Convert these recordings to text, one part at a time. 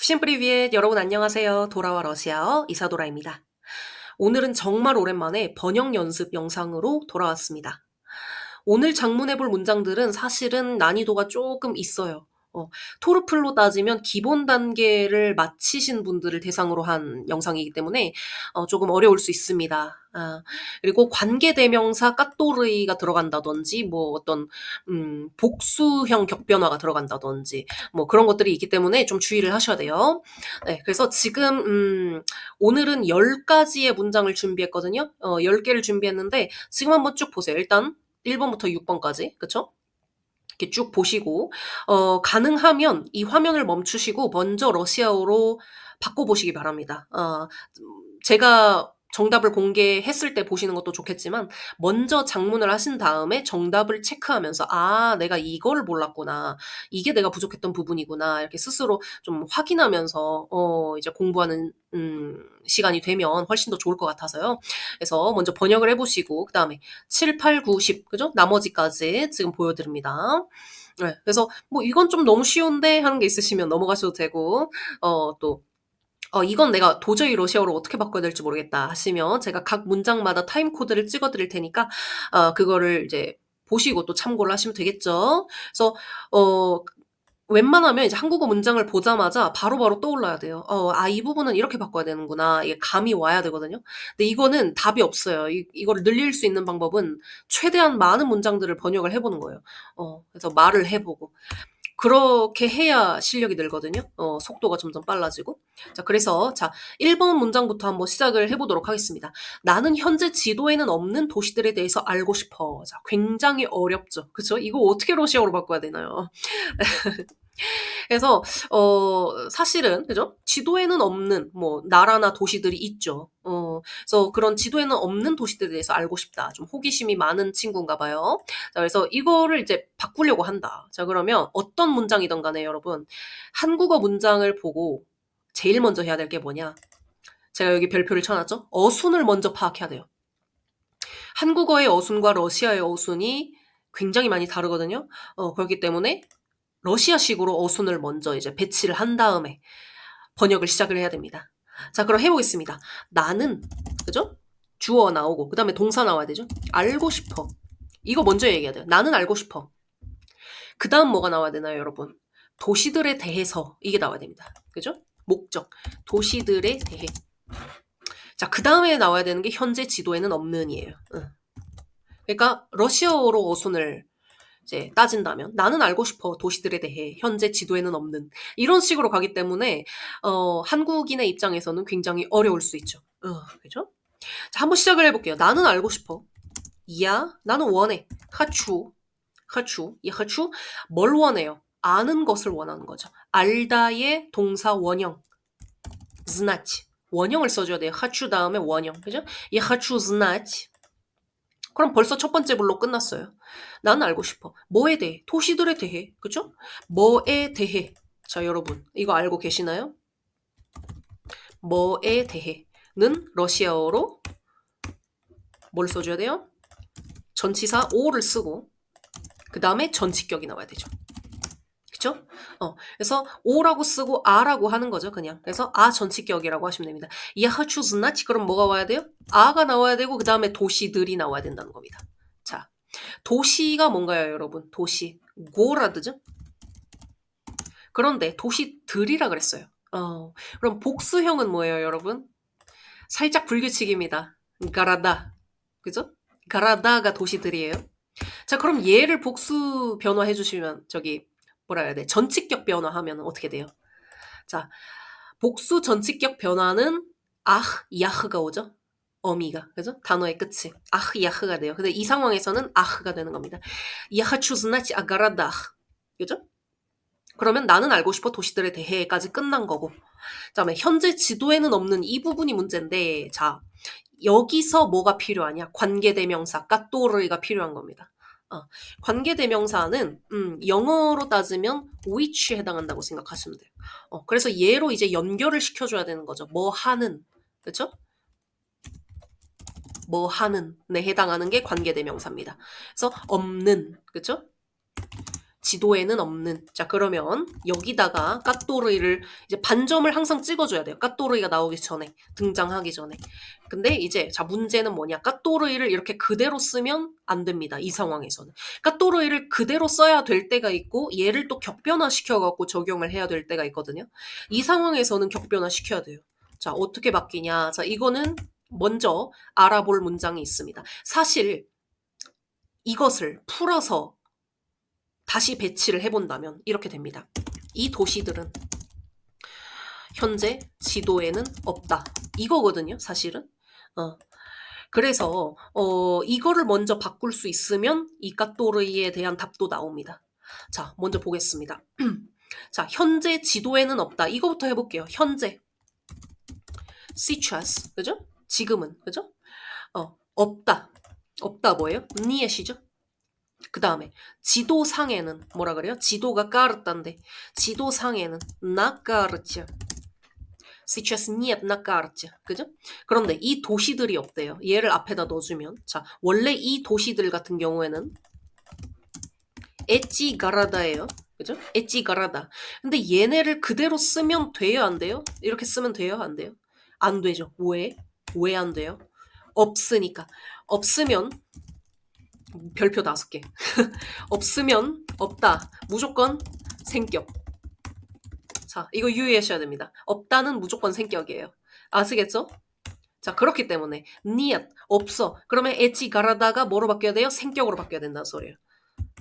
Всем привет! 여러분 안녕하세요. 돌아와 러시아어 이사도라입니다. 오늘은 정말 오랜만에 번역 연습 영상으로 돌아왔습니다. 오늘 장문해 볼 문장들은 사실은 난이도가 조금 있어요. 토르플로 따지면 기본 단계를 마치신 분들을 대상으로 한 영상이기 때문에 조금 어려울 수 있습니다. 그리고 관계대명사 까또르이가 들어간다든지 뭐 어떤 복수형 격변화가 들어간다든지 뭐 그런 것들이 있기 때문에 좀 주의를 하셔야 돼요. 네, 그래서 지금 오늘은 10가지의 문장을 준비했거든요. 10개를 준비했는데 지금 한번 쭉 보세요. 일단 1번부터 6번까지. 그쵸? 이렇게 쭉 보시고 가능하면 이 화면을 멈추시고 먼저 러시아어로 바꿔보시기 바랍니다. 제가 정답을 공개했을 때 보시는 것도 좋겠지만 먼저 장문을 하신 다음에 정답을 체크하면서 '아 내가 이거를 몰랐구나. 이게 내가 부족했던 부분이구나.' 이렇게 스스로 좀 확인하면서 이제 공부하는 시간이 되면 훨씬 더 좋을 것 같아서요. 그래서 먼저 번역을 해 보시고 그다음에 7, 8, 9, 10 그죠? 나머지까지 지금 보여 드립니다. 네. 그래서 뭐 '이건 좀 너무 쉬운데.' 하는 게 있으시면 넘어가셔도 되고 또 '이건 내가 도저히 러시아어로 어떻게 바꿔야 될지 모르겠다.' 하시면 제가 각 문장마다 타임 코드를 찍어 드릴 테니까 그거를 이제 보시고 또 참고를 하시면 되겠죠. 그래서 어 웬만하면 이제 한국어 문장을 보자마자 바로바로 떠올라야 돼요. '아 이 부분은 이렇게 바꿔야 되는구나.' 이게 감이 와야 되거든요. 근데 이거는 답이 없어요. 이거를 늘릴 수 있는 방법은 최대한 많은 문장들을 번역을 해 보는 거예요. 그래서 말을 해 보고. 그렇게 해야 실력이 늘거든요. 속도가 점점 빨라지고. 자 그래서 자 1번 문장부터 한번 시작을 해 보도록 하겠습니다. "나는 현재 지도에는 없는 도시들에 대해서 알고 싶어." 자 굉장히 어렵죠. 그쵸? 이거 어떻게 러시아어로 바꿔야 되나요? 그래서 사실은 그죠? 지도에는 없는 뭐 나라나 도시들이 있죠. 그래서 그런 지도에는 없는 도시들에 대해서 알고 싶다. 좀 호기심이 많은 친구인가 봐요. 자 그래서 이거를 이제 바꾸려고 한다. 자 그러면 어떤 문장이든 간에 여러분 한국어 문장을 보고 제일 먼저 해야 될 게 뭐냐? 제가 여기 별표를 쳐 놨죠? 어순을 먼저 파악해야 돼요. 한국어의 어순과 러시아의 어순이 굉장히 많이 다르거든요. 그렇기 때문에 러시아식으로 어순을 먼저 이제 배치를 한 다음에 번역을 시작을 해야 됩니다. 자 그럼 해 보겠습니다. 나는 그죠? 주어 나오고 그다음에 동사 나와야 되죠. 알고 싶어. 이거 먼저 얘기해야 돼요. 나는 알고 싶어. 그다음 뭐가 나와야 되나요, 여러분? 도시들에 대해서 이게 나와야 됩니다. 그죠? 목적. 도시들에 대해. 자 그다음에 나와야 되는 게 현재 지도에는 없는이에요. 그러니까 러시아어로 어순을 이제 따진다면 나는 알고 싶어 도시들에 대해 현재 지도에는 없는 이런 식으로 가기 때문에 한국인의 입장에서는 굉장히 어려울 수 있죠. 그죠? 자, 한번 시작을 해볼게요. 나는 알고 싶어. 야, 나는 원해. 이 хочу 뭘 원해요? 아는 것을 원하는 거죠. 알다의 동사 원형. знать. 원형을 써줘야 돼요. хочу 다음에 원형. 그죠? Я хочу знать. 그럼 벌써 첫 번째 블록 끝났어요. 나는 알고 싶어. 뭐에 대해? 도시들에 대해. 그죠? 뭐에 대해. 자, 여러분. 이거 알고 계시나요? 뭐에 대해는 러시아어로 뭘 써줘야 돼요? 전치사 o를 쓰고 그 다음에 전치격이 나와야 되죠. 그쵸? 그래서 o라고 쓰고 a라고 하는 거죠, 그냥. 그래서 a 전치격이라고 하시면 됩니다. Я хочу знать 그럼 뭐가 와야 돼요? a가 나와야 되고 그 다음에 도시들이 나와야 된다는 겁니다. 자, 도시가 뭔가요, 여러분? 도시. 고라드죠? 그런데 도시들이라 그랬어요. 그럼 복수형은 뭐예요, 여러분? 살짝 불규칙입니다. 가라다. 그죠? 가라다가 도시들이에요. 자, 그럼 얘를 복수 변화해 주시면 뭐라 해야 돼? 전치격 변화하면 어떻게 돼요? 자, 복수 전치격 변화는 야흐가 오죠? 어미가. 그죠? 단어의 끝이. 야흐가 돼요. 근데 이 상황에서는 아흐가 되는 겁니다. Я хочу знать о городах. 그죠? 그러면 나는 알고 싶어 도시들에 대해까지 끝난 거고. 그다음에 현재 지도에는 없는 이 부분이 문제인데 자, 여기서 뭐가 필요하냐? 관계대명사 까또르가 필요한 겁니다. 관계대명사는 영어로 따지면 which에 해당한다고 생각하시면 돼요. 그래서 얘로 이제 연결을 시켜줘야 되는 거죠. 뭐 하는, 그렇죠? 뭐 하는에 해당하는 게 관계대명사입니다. 그래서 없는, 그렇죠? 지도에는 없는. 자, 그러면 여기다가 까또르이를 이제 반점을 항상 찍어줘야 돼요. 까또르이가 나오기 전에, 등장하기 전에. 근데 이제 자, 문제는 뭐냐? 까또르이를 이렇게 그대로 쓰면 안 됩니다. 이 상황에서는. 까또르이를 그대로 써야 될 때가 있고 얘를 또 격변화 시켜갖고 적용을 해야 될 때가 있거든요. 이 상황에서는 격변화 시켜야 돼요. 자, 어떻게 바뀌냐? 자, 이거는 먼저 알아볼 문장이 있습니다. 사실 이것을 풀어서 다시 배치를 해본다면 이렇게 됩니다. 이 도시들은 현재 지도에는 없다. 이거거든요, 사실은. 그래서 이거를 먼저 바꿀 수 있으면 이 까또르이에 대한 답도 나옵니다. 자, 먼저 보겠습니다. 자, 현재 지도에는 없다. 이거부터 해볼게요. 현재 сейчас, 그죠? 지금은, 그죠? 없다. 없다 뭐예요? 니에시죠? 그 다음에 지도상에는 뭐라 그래요? 지도가 까르따인데 지도상에는 на карте. Сейчас нет на карте. 그죠? 그런데 이 도시들이 없대요. 얘를 앞에다 넣어주면 자 원래 이 도시들 같은 경우에는 에찌가라다예요. 그죠? 에찌가라다. 근데 얘네를 그대로 쓰면 돼요? 안 돼요? 이렇게 쓰면 돼요? 안 돼요? 안 되죠. 왜? 왜 안 돼요? 없으니까. 없으면 별표 5개. 없으면 없다. 무조건 생격. 자, 이거 유의하셔야 됩니다. 없다는 무조건 생격이에요. 아시겠죠? 자, 그렇기 때문에 niet 없어. 그러면 에치 가라다가 뭐로 바뀌어야 돼요? 생격으로 바뀌어야 된다는 소리예요.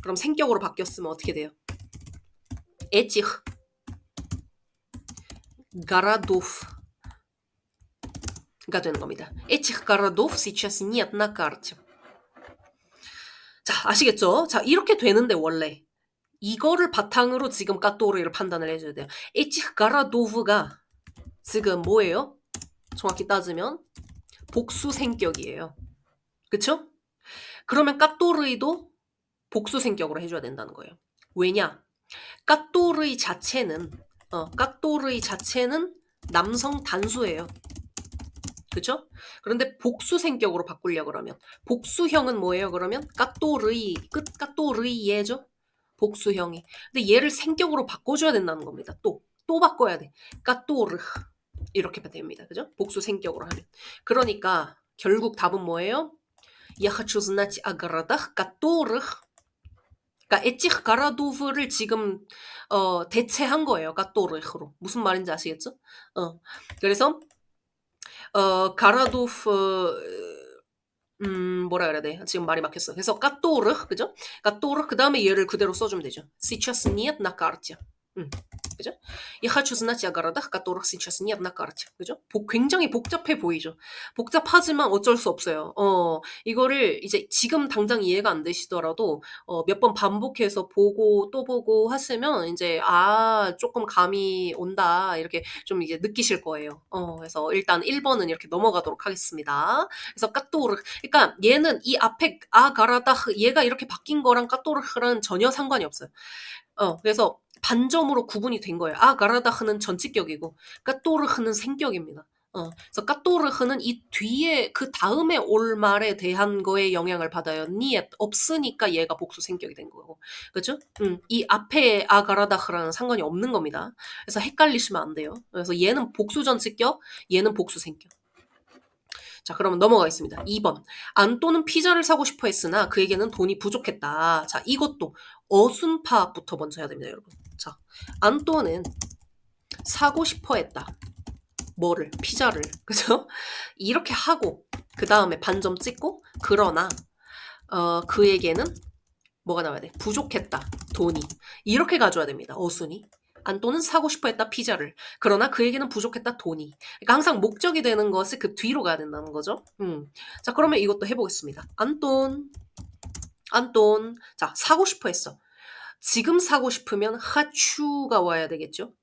그럼 생격으로 바뀌었으면 어떻게 돼요? 에치 가라도프가 되는 겁니다. Этих городов сейчас нет на карте. 자, 아시겠죠? 자, 이렇게 되는데 원래 이거를 바탕으로 지금 까또르이를 판단을 해줘야 돼요. 에치흐 가라도브가 지금 뭐예요? 정확히 따지면 복수생격이에요. 그쵸? 그러면 까또르이도 복수생격으로 해줘야 된다는 거예요. 왜냐? 까또르이 자체는 남성 단수예요. 그쵸? 그런데 복수생격으로 바꾸려고 그러면 복수형은 뭐예요? 그러면 까또르이예죠? 복수형이. 근데 얘를 생격으로 바꿔줘야 된다는 겁니다. 또 바꿔야 돼. 까또르 이렇게 됩니다. 그죠? 복수 생격으로 하면. 그러니까 결국 답은 뭐예요? Я хочу знать о городах, которых 그러니까 에치흐 가라도브를 지금 대체한 거예요. 까또르흐로. 무슨 말인지 아시겠죠? 그래서 가라도프 뭐라 그래야 돼? 지금 말이 막혔어. 그래서 까또르, 그죠? 까또르 그 다음에 얘를 그대로 써주면 되죠. Сейчас нет на карте. 그죠? Я хочу знать о городах, которых сейчас нет на карте. 그죠? 굉장히 복잡해 보이죠? 복잡하지만 어쩔 수 없어요. 이거를 이제 지금 당장 이해가 안 되시더라도 몇 번 반복해서 보고 또 보고 하시면 이제 조금 감이 온다 이렇게 좀 이제 느끼실 거예요. 그래서 일단 1번은 이렇게 넘어가도록 하겠습니다. 그래서 까또르 그러니까 얘는 이 앞에 가라다흐 얘가 이렇게 바뀐 거랑 까또르흐랑 전혀 상관이 없어요. 그래서 반점으로 구분이 된 거예요. 가라다흐는 전치격이고 까또르흐는 생격입니다. 그래서 까또르흐는 이 뒤에 그 다음에 올 말에 대한 거에 영향을 받아요. niet 없으니까 얘가 복수 생격이 된 거고, 그렇죠? 이 앞에 가라다흐랑 상관이 없는 겁니다. 그래서 헷갈리시면 안 돼요. 그래서 얘는 복수 전치격, 얘는 복수 생격. 자, 그러면 넘어가겠습니다. 2번. 안또는 피자를 사고 싶어 했으나 그에게는 돈이 부족했다. 자, 이것도 어순 파악부터 먼저 해야 됩니다, 여러분. 자, 안또는 사고 싶어 했다. 뭐를? 피자를. 그죠? 이렇게 하고 그 다음에 반점 찍고 그러나 그에게는 뭐가 나와야 돼? 부족했다. 돈이. 이렇게 가져야 됩니다. 어순이. 안또는 사고 싶어 했다 피자를. 그러나 그에게는 부족했다 돈이. 그러니까 항상 목적이 되는 것이 그 뒤로 가야 된다는 거죠. 자, 그러면 이것도 해보겠습니다. 안돈. 자, 사고 싶어 했어. 지금 사고 싶으면 하추가 와야 되겠죠.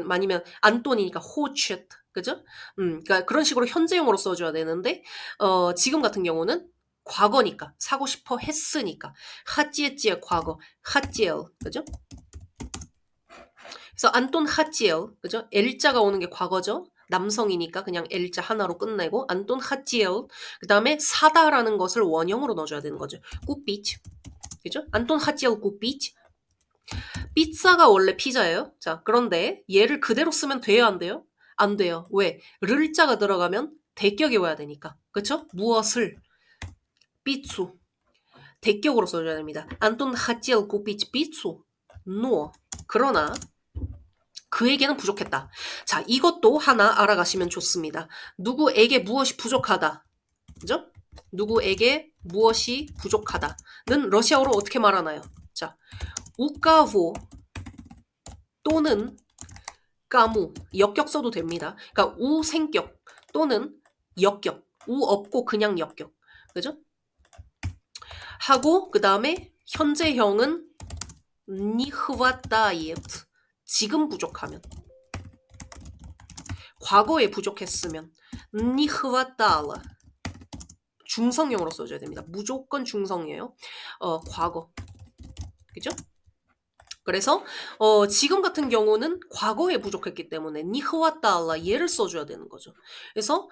아니면 안돈이니까 호추. 그죠? 그러니까 그런 식으로 현재형으로 써줘야 되는데 지금 같은 경우는 과거니까 사고 싶어 했으니까 하찌에 과거 하찌엘 그죠? 그래서 안돈 하찌엘 그죠? L자가 오는 게 과거죠. 남성이니까 그냥 L자 하나로 끝내고 안돈 하찌엘 그 다음에 사다라는 것을 원형으로 넣어줘야 되는 거죠. 꾸삐치 그죠? 안돈 하찌엘 꾸삐치 피자가 원래 피자예요. 자, 그런데 얘를 그대로 쓰면 돼요, 안 돼요? 안 돼요. 왜? 르자가 들어가면 대격이 와야 되니까. 그쵸? 무엇을? 피츠. 대격으로 써줘야 됩니다. Антон хотел купить пиццу, но 그러나 그에게는 부족했다. 자, 이것도 하나 알아가시면 좋습니다. 누구에게 무엇이 부족하다. 그죠? 누구에게 무엇이 부족하다는 러시아어로 어떻게 말하나요? 자, 우까보 또는 까무, 역격 써도 됩니다. 그러니까 우생격 또는 역격, 우 없고 그냥 역격. 그죠? 하고 그 다음에 현재형은 не хватает. 지금 부족하면. 과거에 부족했으면 не хватало. 중성형으로 써줘야 됩니다. 무조건 중성이에요. 과거. 그죠? 그래서 지금 같은 경우는 과거에 부족했기 때문에 не хватало 얘를 써줘야 되는 거죠. 그래서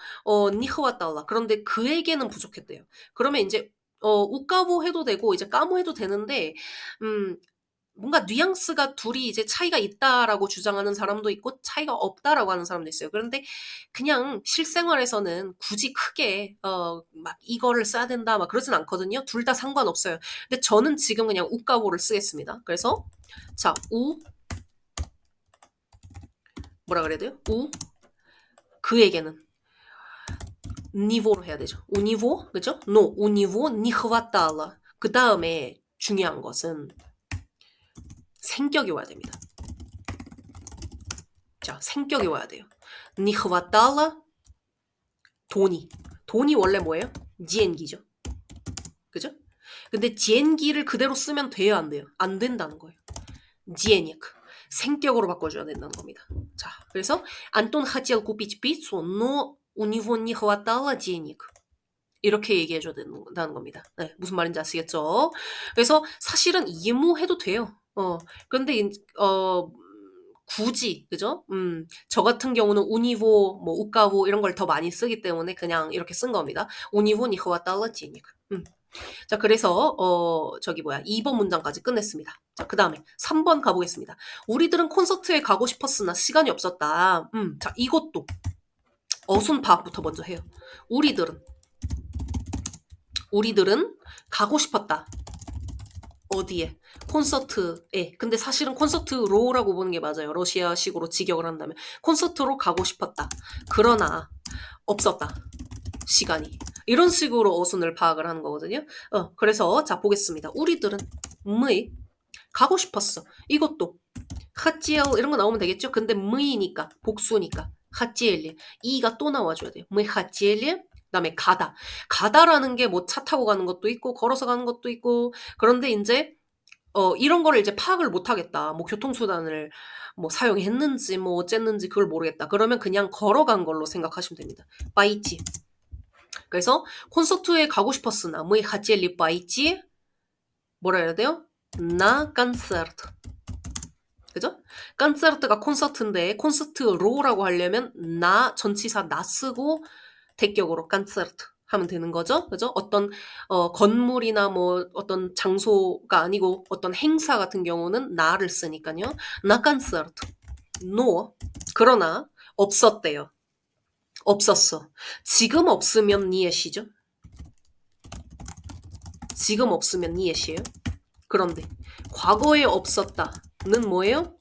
не хватало. 그런데 그에게는 부족했대요. 그러면 이제 우까보 해도 되고 이제 까모 해도 되는데 뭔가 뉘앙스가 둘이 이제 차이가 있다라고 주장하는 사람도 있고 차이가 없다라고 하는 사람도 있어요. 그런데 그냥 실생활에서는 굳이 크게 막 이거를 써야 된다 막 그러진 않거든요. 둘 다 상관없어요. 근데 저는 지금 그냥 우까보를 쓰겠습니다. 그래서 자, 뭐라 그래야 돼요? 그에게는 니보로 해야 되죠. у него, 그죠? No, у него не хватало. 그 다음에 중요한 것은 생격이 와야 됩니다. 자, 생격이 와야 돼요. не хватало 돈이 원래 뭐예요? день기죠. 그죠? 근데 день기를 그대로 쓰면 돼요, 안 돼요? 안 된다는 거예요. денег. 생격으로 바꿔줘야 된다는 겁니다. 자, 그래서 Антон хотел купить пиццу, но у него не хватало денег. 이렇게 얘기해줘야 된다는 겁니다. 네, 무슨 말인지 아시겠죠? 그래서 사실은 이해해도 돼요. 그런데 굳이 그죠? 저 같은 경우는 우니보, 뭐 우까보 이런 걸 더 많이 쓰기 때문에 그냥 이렇게 쓴 겁니다. 우니보 니 хватало денег. 자, 그래서 2번 문장까지 끝냈습니다. 자, 그 다음에 3번 가보겠습니다. 우리들은 콘서트에 가고 싶었으나 시간이 없었다. 자, 이것도 어순 파악부터 먼저 해요. 우리들은 가고 싶었다. 어디에? 콘서트에. 근데 사실은 콘서트로라고 보는 게 맞아요. 러시아식으로 직역을 한다면. 콘서트로 가고 싶었다. 그러나 없었다. 시간이. 이런 식으로 어순을 파악을 하는 거거든요. 그래서 자 보겠습니다. 우리들은 мы 가고 싶었어. 이것도 хотел 이런 거 나오면 되겠죠. 근데 мы 니까 복수니까 хотели 이가 또 나와줘야 돼요. мы хотели 그다음에 가다라는 게 뭐 차 타고 가는 것도 있고 걸어서 가는 것도 있고 그런데 이제 이런 거를 이제 파악을 못 하겠다. 뭐 교통수단을 뭐 사용했는지 뭐 어쨌는지 그걸 모르겠다. 그러면 그냥 걸어간 걸로 생각하시면 됩니다. пойти. 그래서 콘서트에 가고 싶었으나 мы хотели пойти 뭐라 해야 돼요? на концерт. 그죠? концерт가 콘서트인데 콘서트로라고 하려면 나 전치사 나 쓰고 대격으로 концерт 하면 되는 거죠. 그죠? 어떤 건물이나 뭐 어떤 장소가 아니고 어떤 행사 같은 경우는 나를 쓰니까요. на концерт. no. 그러나 없었대요. 없었어. 지금 없으면 니에시죠? 지금 없으면 니에시예요. 그런데 과거에 없었다는 뭐예요?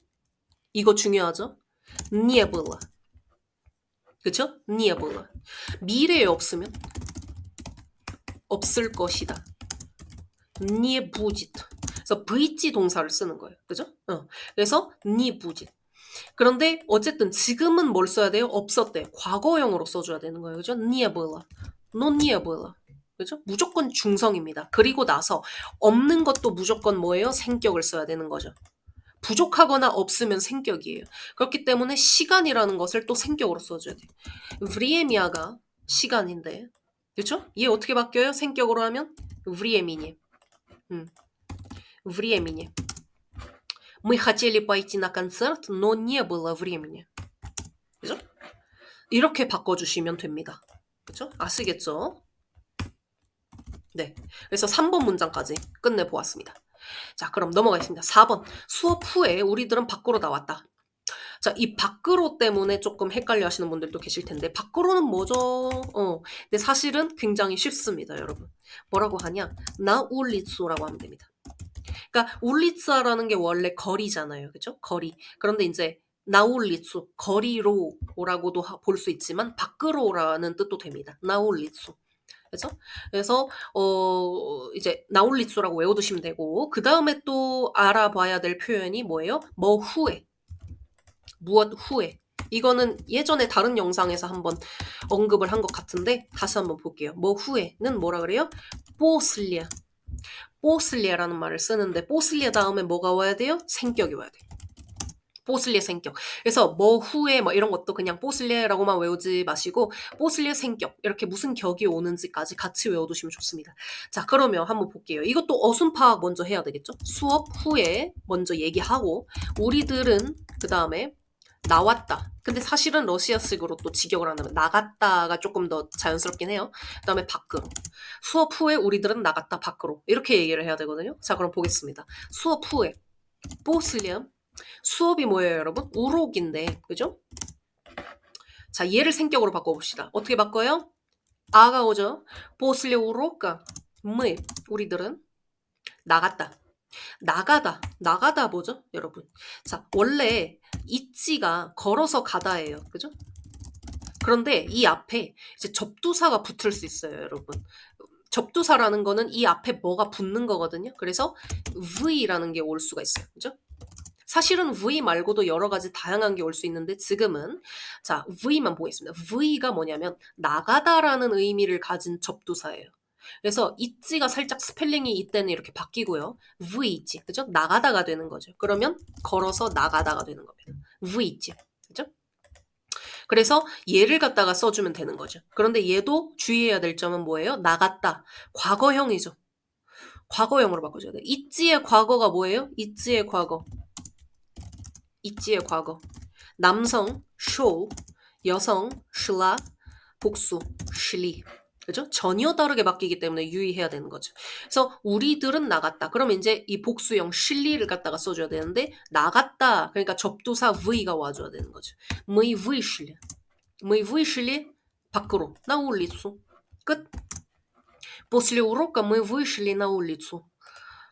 이거 중요하죠? не было. 그쵸? не было. 미래에 없으면 없을 것이다. не будет. 그래서 быть 동사를 쓰는 거예요. 그죠? 그래서 не будет. 그런데 어쨌든 지금은 뭘 써야 돼요? 없었대. 과거형으로 써줘야 되는 거예요. 그죠? не было. no не было. 그죠? 무조건 중성입니다. 그리고 나서 없는 것도 무조건 뭐예요? 생격을 써야 되는 거죠. 부족하거나 없으면 생격이에요. 그렇기 때문에 시간이라는 것을 또 생격으로 써줘야 돼요. время가 시간인데 그렇죠? 얘 어떻게 바뀌어요? 생격으로 하면 времени. времени. Мы хотели пойти на концерт, но не было времени. 그죠? 이렇게 바꿔주시면 됩니다. 그죠? 아시겠죠? 네. 그래서 3번 문장까지 끝내보았습니다. 자, 그럼 넘어가겠습니다. 4번. 수업 후에 우리들은 밖으로 나왔다. 자, 이 밖으로 때문에 조금 헷갈려 하시는 분들도 계실 텐데, 밖으로는 뭐죠? 근데 사실은 굉장히 쉽습니다, 여러분. 뭐라고 하냐? 나 울리츠라고 하면 됩니다. 그러니까 울리츠라는 게 원래 거리잖아요. 그죠? 거리. 그런데 이제 나울리츠, 거리로라고도 볼 수 있지만 밖으로라는 뜻도 됩니다. 나울리츠. 그죠? 그래서 이제 나울리츠라고 외워두시면 되고 그 다음에 또 알아봐야 될 표현이 뭐예요? 뭐 후에. 무엇 후에. 이거는 예전에 다른 영상에서 한번 언급을 한 것 같은데 다시 한번 볼게요. 뭐 후에는 뭐라 그래요? 뽀슬리아. 뽀슬리아라는 말을 쓰는데 뽀슬리아 다음에 뭐가 와야 돼요? 생격이 와야 돼요. 뽀슬리아 생격. 그래서 뭐 후에 뭐 이런 것도 그냥 뽀슬리아라고만 외우지 마시고 뽀슬리아 생격 이렇게 무슨 격이 오는지까지 같이 외워두시면 좋습니다. 자, 그러면 한번 볼게요. 이것도 어순 파악 먼저 해야 되겠죠? 수업 후에 먼저 얘기하고 우리들은 그 다음에 나왔다. 근데 사실은 러시아식으로 또 직역을 한다면 나갔다가 조금 더 자연스럽긴 해요. 그 다음에 밖으로. 수업 후에 우리들은 나갔다 밖으로. 이렇게 얘기를 해야 되거든요. 자, 그럼 보겠습니다. 수업 후에. 뽀슬리엄. 수업이 뭐예요, 여러분? 우록인데, 그죠? 자, 얘를 생격으로 바꿔봅시다. 어떻게 바꿔요? 아가 오죠? 뽀슬리 우록가. 우리들은 나갔다. 나가다 뭐죠, 여러분? 자, 원래 있지가 걸어서 가다예요. 그죠? 그런데 이 앞에 이제 접두사가 붙을 수 있어요, 여러분. 접두사라는 거는 이 앞에 뭐가 붙는 거거든요. 그래서 V라는 게 올 수가 있어요. 그죠? 사실은 V 말고도 여러 가지 다양한 게 올 수 있는데 지금은 자, V만 보겠습니다. V가 뭐냐면 나가다라는 의미를 가진 접두사예요. 그래서 있지가 살짝 스펠링이 이때는 이렇게 바뀌고요. V있지, 그죠? 나가다가 되는 거죠. 그러면 걸어서 나가다가 되는 겁니다. V있지, 그죠? 그래서 얘를 갖다가 써주면 되는 거죠. 그런데 얘도 주의해야 될 점은 뭐예요? 나갔다. 과거형이죠. 과거형으로 바꿔줘야 돼요. 있지의 과거가 뭐예요? 있지의 과거. 있지의 과거. 남성, 쇼, 여성, 슐라, 복수, 슐리. 그죠? 전혀 다르게 바뀌기 때문에 유의해야 되는 거죠. 그래서 우리들은 나갔다. 그럼 이제 이 복수형 슐리를 갖다가 써줘야 되는데 나갔다. 그러니까 접두사 V가 와줘야 되는 거죠. Мы вышли. Мы вышли 밖으로. На улицу. 끝. После урока мы вышли на улицу.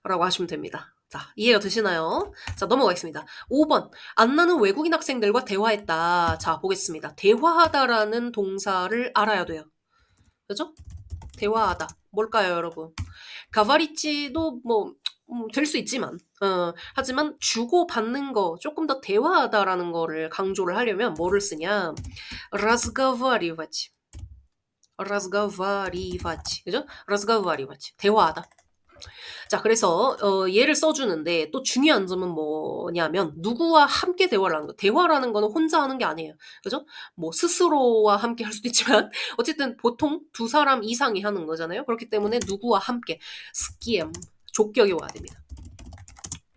라고 하시면 됩니다. 자, 이해가 되시나요? 자, 넘어가겠습니다. 5번. 안나는 외국인 학생들과 대화했다. 자, 보겠습니다. 대화하다라는 동사를 알아야 돼요. 그죠? 대화하다. 뭘까요, 여러분? 가바리치도 뭐, 될 수 있지만, 하지만 주고받는 거, 조금 더 대화하다라는 거를 강조를 하려면 뭐를 쓰냐? разговаривать. разговаривать. 그죠? разговаривать. 대화하다. 자, 그래서 얘를 써주는데 또 중요한 점은 뭐냐면 누구와 함께 대화를 하는 거. 대화라는 거는 혼자 하는 게 아니에요. 그죠? 뭐 스스로와 함께 할 수도 있지만 어쨌든 보통 두 사람 이상이 하는 거잖아요. 그렇기 때문에 누구와 함께 스키엠 족격이 와야 됩니다.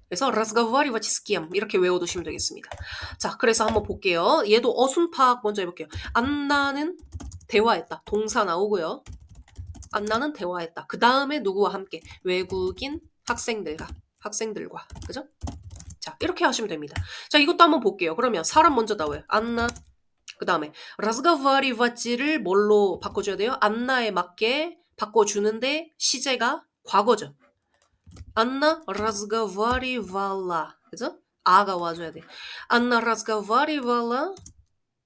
그래서 разговаривать с кем 이렇게 외워두시면 되겠습니다. 자, 그래서 한번 볼게요. 얘도 어순 파악 먼저 해볼게요. 안나는 대화했다. 동사 나오고요. 안나는 대화했다. 그 다음에 누구와 함께? 외국인 학생들과. 그죠? 자, 이렇게 하시면 됩니다. 자, 이것도 한번 볼게요. 그러면 사람 먼저 나와요. 안나. 그 다음에 разговариват를 뭘로 바꿔줘야 돼요? 안나에 맞게 바꿔주는데 시제가 과거죠. 안나 разговаривала. 그죠? 아가 와줘야 돼. 안나 разговаривала.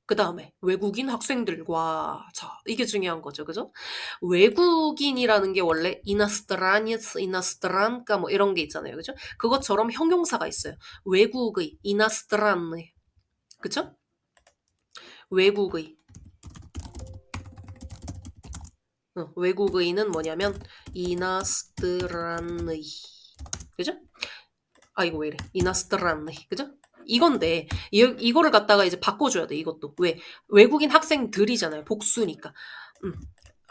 그 다음에 외국인 학생들과 자, 이게 중요한 거죠. 그죠? 외국인이라는 게 원래 이나스트라니츠, 이나스트란까 뭐 이런 게 있잖아요. 그죠? 그것처럼 형용사가 있어요. 외국의, 이나스트란의. 그죠? 외국의. 외국의는 뭐냐면 이나스트란의. 그죠? 아, 이거 왜 이래? 이나스트란의. 그죠? 이건데 이거를 갖다가 이제 바꿔줘야 돼. 이것도 왜 외국인 학생들이잖아요. 복수니까.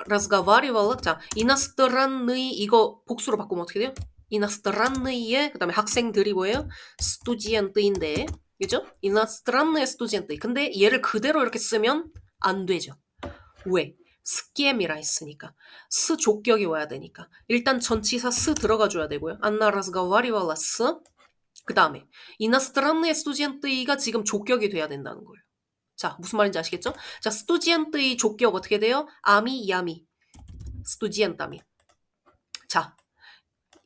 разговаривала. 자, 이나스트란의 이거 복수로 바꾸면 어떻게 돼요? 이나스트란의의 그다음에 학생들이 뭐예요? 스투디엔트인데, 그죠? 이나스트란의 스투디엔트. 근데 얘를 그대로 이렇게 쓰면 안 되죠. 왜? 스키엠이라 했으니까 스 족격이 와야 되니까 일단 전치사 스 들어가줘야 되고요. Анна разговаривала с 그 다음에 иностранные студен트가 지금 족격이 돼야 된다는 거예요. 자, 무슨 말인지 아시겠죠? 자, 스튜디언트의 족격 어떻게 돼요? 아미, 야미. 스튜디언타미. 자,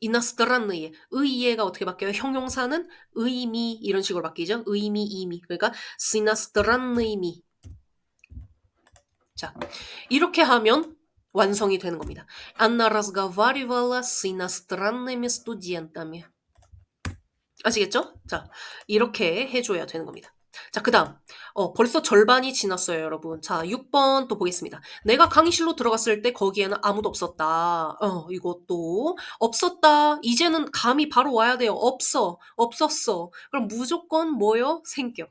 이나스트란느의 의예가 어떻게 바뀌어요? 형용사는 의미 이런 식으로 바뀌죠? 의미, 이미. 그러니까 시나스트란느이미. 자, 이렇게 하면 완성이 되는 겁니다. Анна разговаривала с иностранными студентами. 아시겠죠? 자, 이렇게 해줘야 되는 겁니다. 자, 그 다음. 벌써 절반이 지났어요, 여러분. 자, 6번 또 보겠습니다. 내가 강의실로 들어갔을 때 거기에는 아무도 없었다. 이것도. 없었다. 이제는 감이 바로 와야 돼요. 없었어. 그럼 무조건 뭐요? 생격.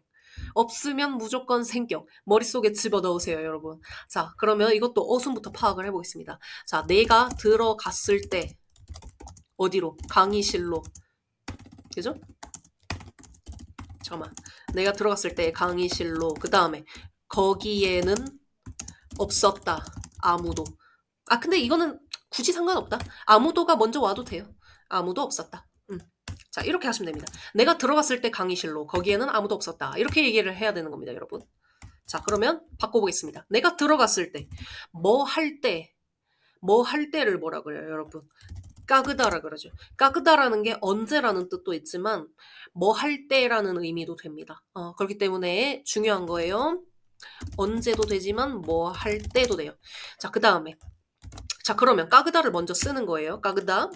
없으면 무조건 생격. 머릿속에 집어넣으세요, 여러분. 자, 그러면 이것도 어순부터 파악을 해보겠습니다. 자, 내가 들어갔을 때 어디로? 강의실로. 그죠? 잠깐만. 내가 들어갔을 때 강의실로 그 다음에 거기에는 없었다. 아무도. 아 근데 이거는 굳이 상관없다. 아무도가 먼저 와도 돼요. 아무도 없었다. 자 이렇게 하시면 됩니다. 내가 들어갔을 때 강의실로 거기에는 아무도 없었다. 이렇게 얘기를 해야 되는 겁니다, 여러분. 자 그러면 바꿔보겠습니다. 내가 들어갔을 때 뭐 할 때를 뭐라 그래요, 여러분? 까그다라 그러죠. 까그다라는 게 언제라는 뜻도 있지만 뭐 할 때라는 의미도 됩니다. 그렇기 때문에 중요한 거예요. 언제도 되지만 뭐 할 때도 돼요. 자, 그 다음에 자 그러면 까그다를 먼저 쓰는 거예요. 까그다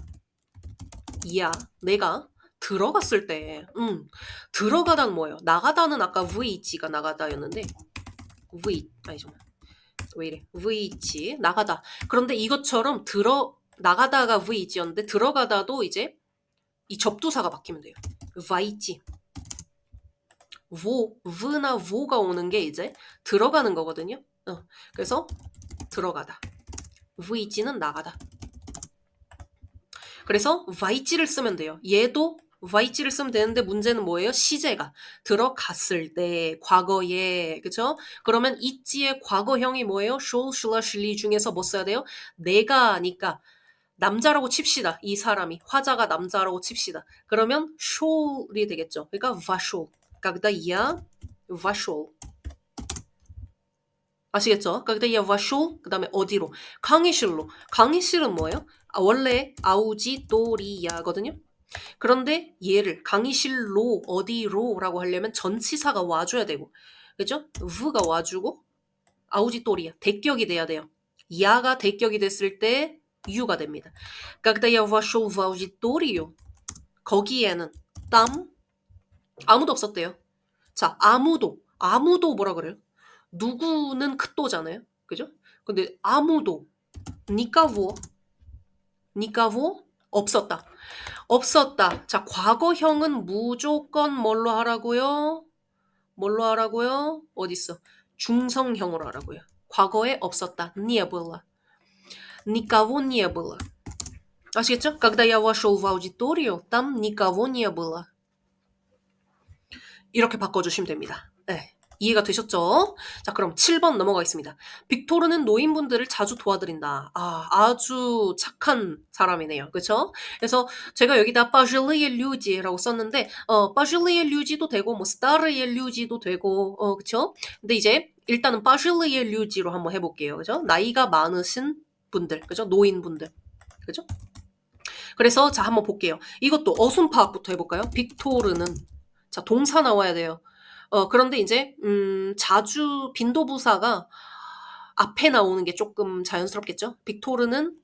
이야 내가 들어갔을 때 들어가다는 뭐예요? 나가다는 아까 v이치가 나가다였는데 아니 정말 왜 이래 v이치 나가다. 그런데 이것처럼 나가다가 v이지였는데 들어가다도 이제 이 접두사가 바뀌면 돼요. v이지 v나 vo가 오는 게 이제 들어가는 거거든요. 그래서 들어가다. v이지는 나가다. 그래서 v이지를 쓰면 돼요. 얘도 v이지를 쓰면 되는데 문제는 뭐예요? 시제가 들어갔을 때 과거에 그죠? 그러면 있지의 과거형이 뭐예요? should, should, shall 중에서 뭐 써야 돼요? 내가니까 남자라고 칩시다. 이 사람이 화자가 남자라고 칩시다. 그러면 shall이 되겠죠. 그러니까 vashol. когда я вошел. 아시겠죠? когда я вошел 그 다음에 어디로? 강의실로. 강의실은 뭐예요? 원래 아우지토리아거든요. 그런데 얘를 강의실로 어디로라고 하려면 전치사가 와줘야 되고 그죠? v가 와주고 아우지토리아 대격이 돼야 돼요. 야가 대격이 됐을 때 유가 됩니다. когда я вошел в аудиторию 거기에는 아무도 없었대요. 자, 아무도 뭐라 그래요? 누구는 크또잖아요. 그죠? 근데 아무도 никого 없었다. 자, 과거형은 무조건 뭘로 하라고요? 어딨어? 중성형으로 하라고요. 과거에 없었다. не было. никого не было. 아시겠죠? когда я вошел в аудиторию, там никого не было. 이렇게 바꿔주시면 됩니다. 네. 이해가 되셨죠? 자, 그럼 7번 넘어가겠습니다. 빅토르는 노인분들을 자주 도와드린다. 아주 착한 사람이네요. 그쵸? 그래서 제가 여기다 пожилые люди라고 썼는데, пожилые люди도 되고, 뭐, старые люди도 되고, 그쵸? 근데 이제, 일단은 пожилые люди로 한번 해볼게요. 그죠? 나이가 많으신 분들, 그죠? 노인분들. 그죠? 그래서, 자, 한번 볼게요. 이것도 어순 파악부터 해볼까요? 빅토르는. 자, 동사 나와야 돼요. 그런데 이제 자주 빈도부사가 앞에 나오는 게 조금 자연스럽겠죠? 빅토르는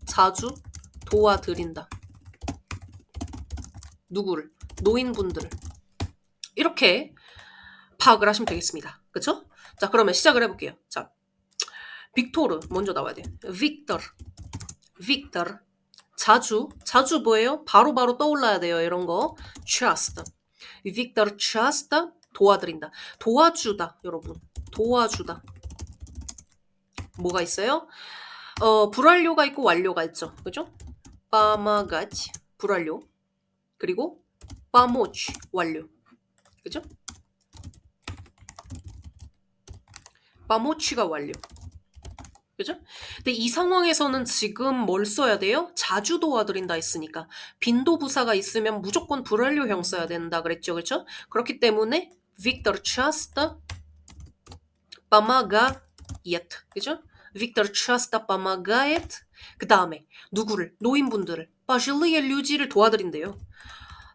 자주 도와드린다. 누구를? 노인분들을. 이렇게 파악을 하시면 되겠습니다. 그쵸? 자, 그러면 시작을 해볼게요. 자, 빅토르 먼저 나와야 돼요. 빅터. 자주 뭐예요? 바로바로 떠올라야 돼요. 이런 거. часто. 빅터 часто 도와드린다. 도와주다, 여러분. 도와주다. 뭐가 있어요? 불완료가 있고 완료가 있죠. 그죠? помогать, 불완료. 그리고 помочь, 완료. 그죠? помоч가 완료. 그죠? 근데 이 상황에서는 지금 뭘 써야 돼요? 자주 도와드린다 했으니까. 빈도부사가 있으면 무조건 불완료형 써야 된다 그랬죠. 그렇죠? 그렇기 때문에 Victor часто помогает. 그죠? Victor часто помогает. 그 다음에 누구를? 노인분들을. пожилые людь를 도와드린대요.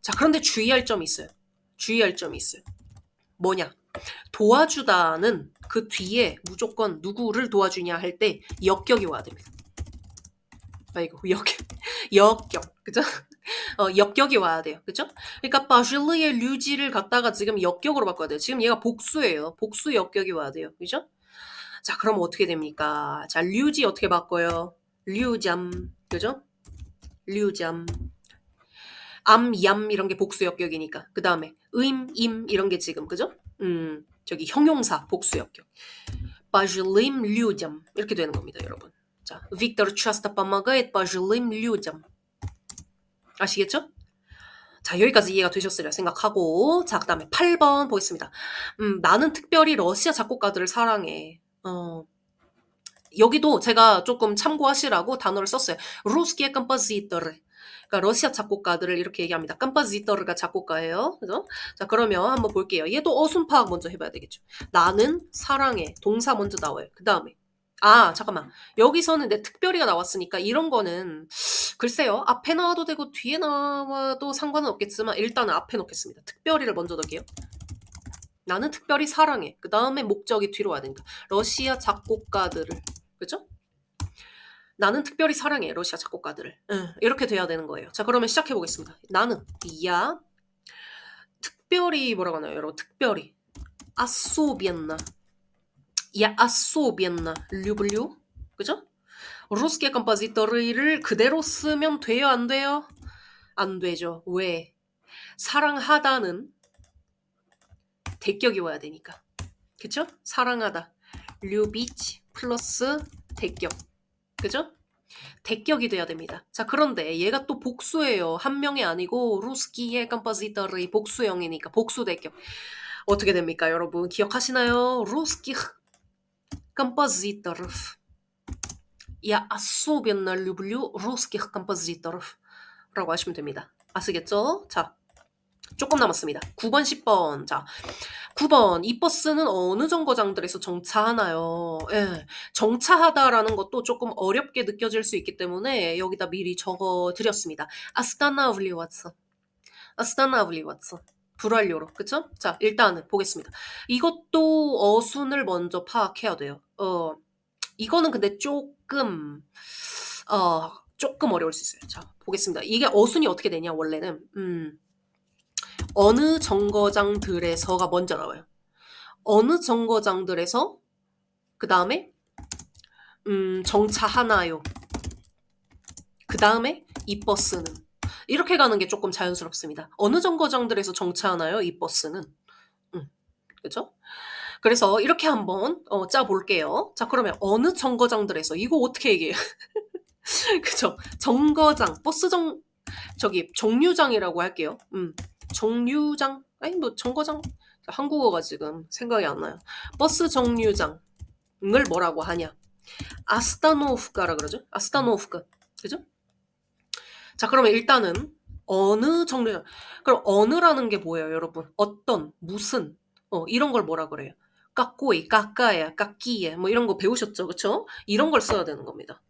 자, 그런데 주의할 점이 있어요. 주의할 점이 있어요. 뭐냐? 도와주다는 그 뒤에 무조건 누구를 도와주냐 할 때 역격이 와야 됩니다. 아이고, 역격. 그죠? 역격이 와야 돼요. 그죠? 그러니까 바실리의 류지를 갖다가 지금 역격으로 바꿔야 돼요. 지금 얘가 복수예요. 복수 역격이 와야 돼요. 그죠? 자, 그럼 어떻게 됩니까? 자, 류지 어떻게 바꿔요? 류잠. 그죠? 류잠. 얌 이런 게 복수 역격이니까. 그 다음에 임 이런 게 지금 그죠? 저기 형용사 복수 역격. пожилым людям 이렇게 되는 겁니다, 여러분. 자, Виктор часто помогает пожилым людям. 아시겠죠? 자, 여기까지 이해가 되셨으리라 생각하고, 자, 그 다음에 8번 보겠습니다. 나는 특별히 러시아 작곡가들을 사랑해. 여기도 제가 조금 참고하시라고 단어를 썼어요. Русские композиторы. 그러니까 러시아 작곡가들을 이렇게 얘기합니다. 컴포지터르가 작곡가예요. 그죠? 자, 그러면 한번 볼게요. 얘도 어순 파악 먼저 해봐야 되겠죠. 나는 사랑해. 동사 먼저 나와요. 그 다음에 잠깐만. 여기서는 내 특별히가 나왔으니까 이런 거는 글쎄요. 앞에 나와도 되고 뒤에 나와도 상관은 없겠지만 일단은 앞에 놓겠습니다. 특별히를 먼저 넣을게요. 나는 특별히 사랑해. 그 다음에 목적이 뒤로 와야 되니까. 러시아 작곡가들을. 그죠? 나는 특별히 사랑해. 러시아 작곡가들을. 이렇게 돼야 되는 거예요. 자, 그러면 시작해 보겠습니다. 나는 특별히 뭐라고 하나요, 여러분? 특별히 особенно я особенно люблю. 그죠? русские композитор을 그대로 쓰면 돼요, 안 돼요? 안 되죠. 왜? 사랑하다는 대격이 와야 되니까. 그쵸? 사랑하다. любить 플러스 대격. 그죠? 대격이 돼야 됩니다. 자, 그런데 얘가 또 복수예요. 한 명이 아니고 루스키의 컴포지터의 복수형이니까 복수 대격. 어떻게 됩니까, 여러분? 기억하시나요? 루스키х композиторов. Я особенно люблю русских композиторов. 라고 하시면 됩니다. 아시겠죠? 자, 조금 남았습니다. 9번, 10번. 자, 9번. 이 버스는 어느 정거장들에서 정차하나요? 예. 정차하다라는 것도 조금 어렵게 느껴질 수 있기 때문에 여기다 미리 적어 드렸습니다. останавливаться. останавливаться. 불완료로. 그쵸? 자, 일단은 보겠습니다. 이것도 어순을 먼저 파악해야 돼요. 이거는 근데 조금 어려울 수 있어요. 자, 보겠습니다. 이게 어순이 어떻게 되냐, 원래는. 어느 정거장들에서가 먼저 나와요. 어느 정거장들에서 그 다음에 정차하나요? 그 다음에 이 버스는 이렇게 가는 게 조금 자연스럽습니다. 어느 정거장들에서 정차하나요? 이 버스는. 그죠? 그래서 이렇게 한번 짜볼게요. 자, 그러면 어느 정거장들에서 이거 어떻게 얘기해요? 그죠? 정거장, 정류장이라고 할게요. 정류장, 아니 뭐 정거장, 한국어가 지금 생각이 안 나요. 버스 정류장을 뭐라고 하냐? 아스타노프카라 그러죠? 아스타노프카, 그죠? 자, 그러면 일단은 어느 정류장. 그럼 어느라는 게 뭐예요, 여러분? 어떤, 무슨, 이런 걸 뭐라 그래요? 까꼬이, 까까야, 까끼에, 뭐 이런 거 배우셨죠, 그쵸? 이런 걸 써야 되는 겁니다.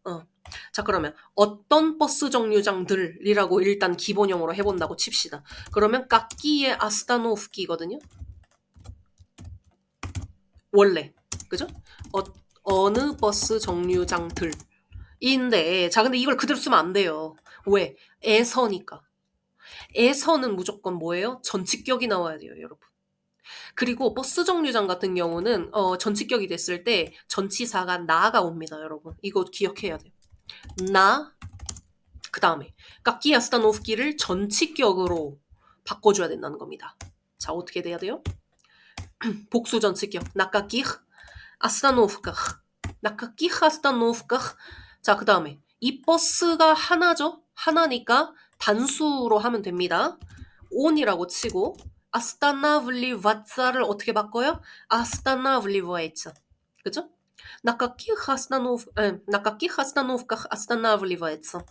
자, 그러면 어떤 버스 정류장들이라고 일단 기본형으로 해본다고 칩시다. 그러면 까끼의 아스타노프키거든요. 원래, 그죠? 어느 버스 정류장들인데, 자, 근데 이걸 그대로 쓰면 안 돼요. 왜? 에서니까. 에서는 무조건 뭐예요? 전치격이 나와야 돼요, 여러분. 그리고 버스 정류장 같은 경우는 전치격이 됐을 때 전치사가 나가 옵니다, 여러분. 이거 기억해야 돼요. 나, 그 다음에 깎기 아스타노프키를 전치격으로 바꿔줘야 된다는 겁니다. 자, 어떻게 돼야 돼요? 복수 전치격. 나깎기 아스타노프카. 나깎기 아스타노프카. 자, 그 다음에 이 버스가 하나죠? 하나니까 단수로 하면 됩니다. 온이라고 치고 아스타나블리와츠를 어떻게 바꿔요? 아스타나블리와이츠. 그죠? На каких остановках останавливается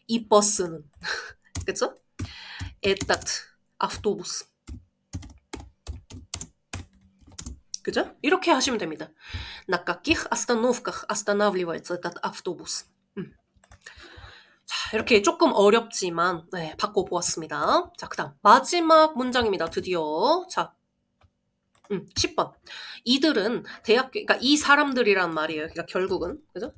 이 버스는? 그쵸? Этот автобус. 그죠? 이렇게 하시면 됩니다. На каких остановках останавливается этот автобус? 자, 이렇게 조금 어렵지만 네, 바꿔보았습니다. 자, 그다음 마지막 문장입니다. 드디어. 자, 10번. 이들은 그러니까 이 사람들이란 말이에요. 그러니까 결국은, 그죠?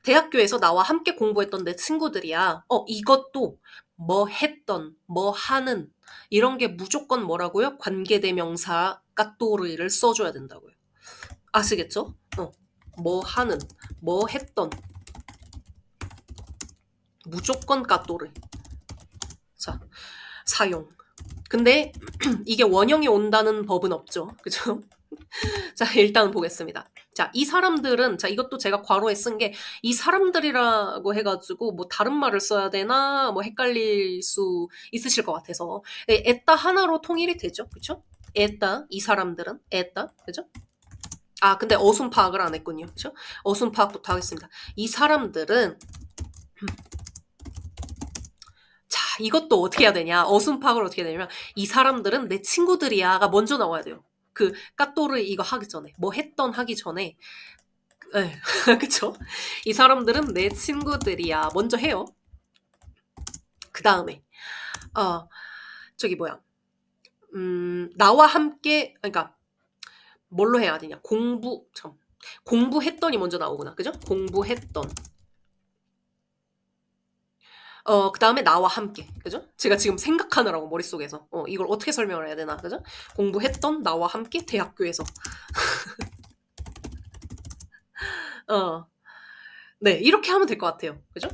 대학교에서 나와 함께 공부했던 내 친구들이야. 이것도 뭐 했던, 뭐 하는 이런 게 무조건 뭐라고요? 관계대명사 까또르이를 써줘야 된다고요. 아시겠죠? 뭐 하는, 뭐 했던 무조건 까또르. 자, 사용. 근데 이게 원형이 온다는 법은 없죠. 그죠? 자, 일단 보겠습니다. 자, 이 사람들은, 자, 이것도 제가 괄호에 쓴 게, 이 사람들이라고 해가지고, 뭐, 다른 말을 써야 되나, 뭐, 헷갈릴 수 있으실 것 같아서. 에따 하나로 통일이 되죠. 그쵸? 에따, 이 사람들은, 에따, 그죠? 아, 근데 어순 파악을 안 했군요. 그쵸? 어순 파악부터 하겠습니다. 이 사람들은, 자, 이것도 어떻게 해야 되냐. 어순 파악을 어떻게 해야 되냐면, 이 사람들은 내 친구들이야가 먼저 나와야 돼요. 그, 까또르 이거 하기 전에, 뭐 했던 하기 전에, 네. 그쵸? 이 사람들은 내 친구들이야. 먼저 해요. 그 다음에, 저기 뭐야. 나와 함께, 그러니까, 뭘로 해야 되냐. 공부했던이 먼저 나오구나. 그죠? 공부했던. 그 다음에 나와 함께. 그죠? 제가 지금 생각하느라고 머릿속에서. 이걸 어떻게 설명을 해야 되나. 그죠? 공부했던 나와 함께 대학교에서. 네, 이렇게 하면 될 것 같아요. 그죠?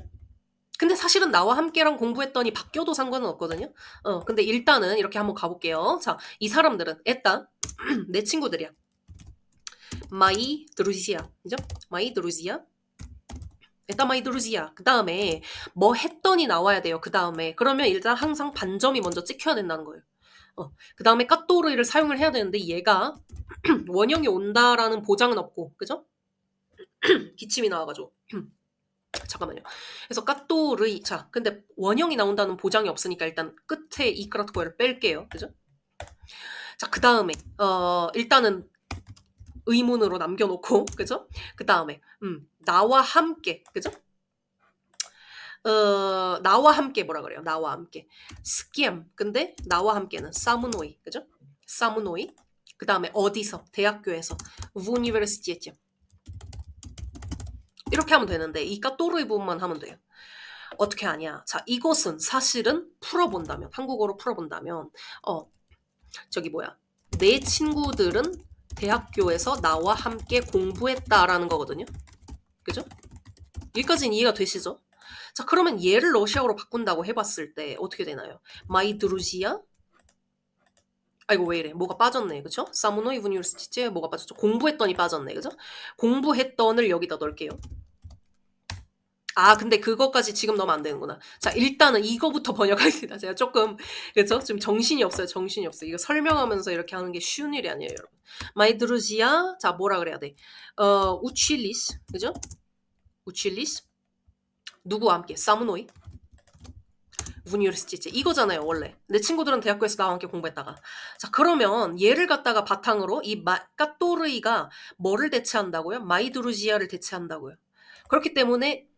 근데 사실은 나와 함께랑 공부했더니 바뀌어도 상관은 없거든요. 근데 일단은 이렇게 한번 가볼게요. 자, 이 사람들은 일단 내 친구들이야. 마이 드루지야. 그죠? 마이 드루지야. 일단 마이 드루지야. 그 다음에 뭐 했더니 나와야 돼요. 그 다음에 그러면 일단 항상 반점이 먼저 찍혀야 된다는 거예요. 그 다음에 까또르이를 사용을 해야 되는데 얘가 원형이 온다라는 보장은 없고, 그죠? 기침이 나와가지고. 잠깐만요. 그래서 까또르이. 자, 근데 원형이 나온다는 보장이 없으니까 일단 끝에 이크라트코를 뺄게요. 그죠? 자, 그 다음에, 일단은 의문으로 남겨놓고, 그죠? 그 다음에, 나와 함께, 그죠? 나와 함께 뭐라 그래요? 나와 함께. 스키엠. 근데 나와 함께는 사무노이. 그죠? 사무노이. 그 다음에 어디서? 대학교에서. 우니베르시티에죠. 이렇게 하면 되는데 이 까또르이 부분만 하면 돼요. 어떻게 하냐? 자, 이것은 사실은 풀어본다면, 한국어로 풀어본다면, 저기 뭐야. 내 친구들은 대학교에서 나와 함께 공부했다라는 거거든요. 그죠? 여기까지는 이해가 되시죠? 자, 그러면 얘를 러시아어로 바꾼다고 해봤을 때 어떻게 되나요? 마이 드루지야? 아이고 왜 이래? 뭐가 빠졌네, 그죠? 사무노이 우니버시티에 뭐가 빠졌죠? 공부했더니 빠졌네, 그죠? 공부했던을 여기다 넣을게요. 아, 근데 그것까지 지금 넣으면 안 되는구나. 자, 일단은 이거부터 번역하겠습니다. 제가 조금, 그죠? 지금 정신이 없어요. 정신이 없어요. 이거 설명하면서 이렇게 하는 게 쉬운 일이 아니에요, 여러분. 마이 드루지야, 자, 뭐라 그래야 돼? 우칠리스, 그죠? 우칠리스. 누구와 함께? 사무노이. 우니버시티제 이거잖아요, 원래. 내 친구들은 대학교에서 나와 함께 공부했다가. 자, 그러면 얘를 갖다가 바탕으로 이 까또르이가 뭐를 대체한다고요? 마이드루지아를 대체한다고요. 그렇기 때문에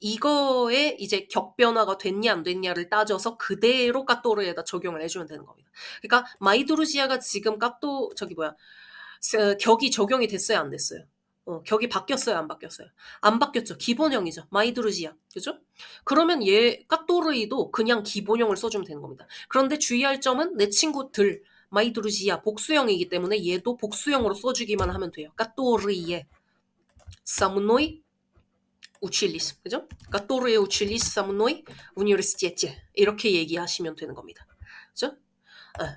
이거에 이제 격변화가 됐냐 안 됐냐를 따져서 그대로 까또르에다 적용을 해주면 되는 겁니다. 그러니까 마이드루지아가 지금 격이 적용이 됐어요, 안 됐어요? 격이 바뀌었어요, 안 바뀌었어요? 안 바뀌었죠. 기본형이죠. 마이드루지아. 그죠? 그러면 얘 까또르이도 그냥 기본형을 써주면 되는 겁니다. 그런데 주의할 점은 내 친구들 마이드루지아 복수형이기 때문에 얘도 복수형으로 써주기만 하면 돼요. 까또르이에 사무노이 우칠리스. 그죠? 까또르에 우칠리스 사무노이 우니버시티에 이렇게 얘기하시면 되는 겁니다. 그죠?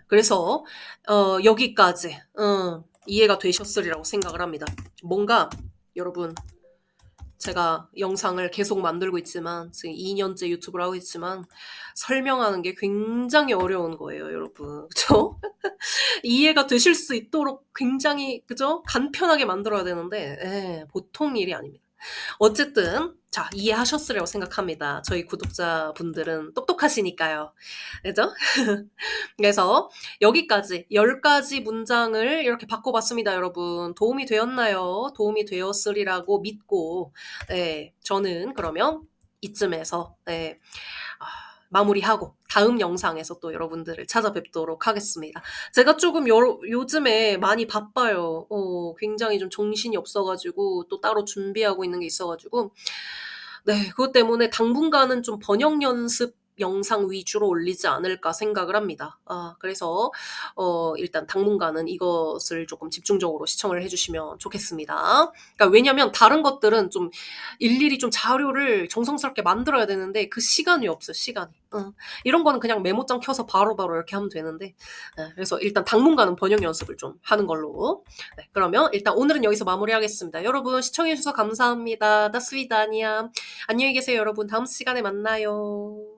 그래서 여기까지 이해가 되셨으리라고 생각을 합니다. 뭔가 여러분 제가 영상을 계속 만들고 있지만 지금 2년째 유튜브를 하고 있지만 설명하는 게 굉장히 어려운 거예요, 여러분. 그죠? 이해가 되실 수 있도록 굉장히 그죠? 간편하게 만들어야 되는데 보통 일이 아닙니다. 어쨌든 자 이해하셨으리라고 생각합니다. 저희 구독자분들은 똑똑하시니까요. 그죠? 그래서 여기까지 10가지 문장을 이렇게 바꿔봤습니다, 여러분. 도움이 되었나요? 도움이 되었으리라고 믿고 저는 그러면 이쯤에서 마무리하고 다음 영상에서 또 여러분들을 찾아뵙도록 하겠습니다. 제가 조금 요즘에 많이 바빠요. 굉장히 좀 정신이 없어가지고 또 따로 준비하고 있는 게 있어가지고 그것 때문에 당분간은 좀 번역 연습 영상 위주로 올리지 않을까 생각을 합니다. 그래서 일단 당분간은 이것을 조금 집중적으로 시청을 해주시면 좋겠습니다. 그러니까 왜냐면 다른 것들은 좀 일일이 좀 자료를 정성스럽게 만들어야 되는데 그 시간이 없어요, 시간이. 이런 거는 그냥 메모장 켜서 바로바로 이렇게 하면 되는데 그래서 일단 당분간은 번역 연습을 좀 하는 걸로. 그러면 일단 오늘은 여기서 마무리하겠습니다. 여러분 시청해주셔서 감사합니다. 다스위다니야. 안녕히 계세요, 여러분. 다음 시간에 만나요.